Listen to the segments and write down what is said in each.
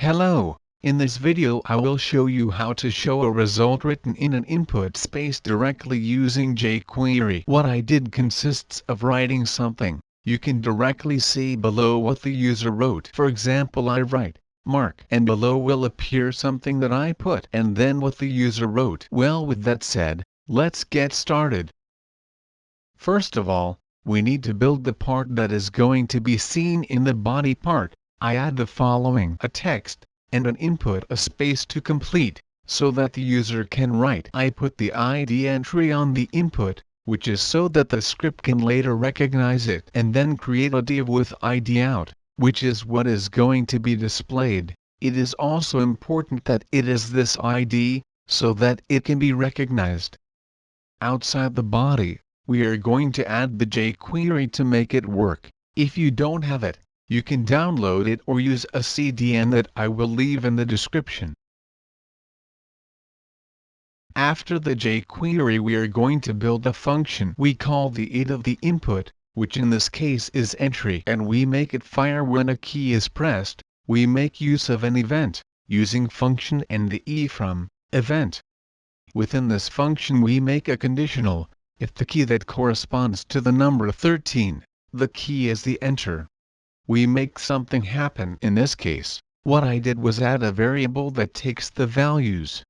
Hello, in this video I will show you how to show a result written in an input space directly using Jquery. What I did consists of writing something. You can directly see below what the user wrote. For example, I write Mark, and below will appear something that I put and then what the user wrote. Well, with that said, let's get started. First of all, we need to build the part that is going to be seen in the body part. I add the following: a text, and an input a space to complete, so that the user can write. I put the ID entry on the input, which is so that the script can later recognize it, and then create a div with ID out, which is what is going to be displayed. It is also important that it is this ID, so that it can be recognized. Outside the body, we are going to add the Jquery to make it work. If you don't have it, you can download it or use a CDN that I will leave in the description. After the Jquery, we are going to build a function we call the id of the input, which in this case is entry, and we make it fire when a key is pressed. We make use of an event, using function and the e from event. Within this function we make a conditional. If the key that corresponds to the number 13, the key is the enter. We make something happen. In this case, what I did was add a variable that takes the values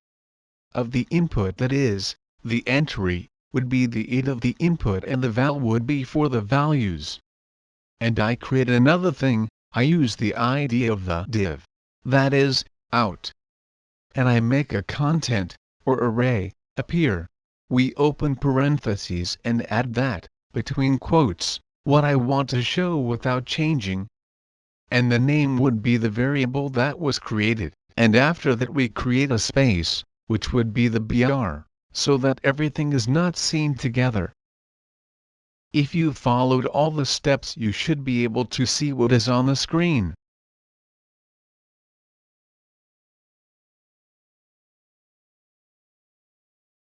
of the input, that is, the entry would be the id of the input and the val would be for the values. And I create another thing. I use the ID of the div, that is, out. And I make a content, or array, appear. We open parentheses and add that, between quotes, what I want to show without changing. And the name would be the variable that was created, and after that we create a space, which would be the br, so that everything is not seen together. If you followed all the steps, you should be able to see what is on the screen.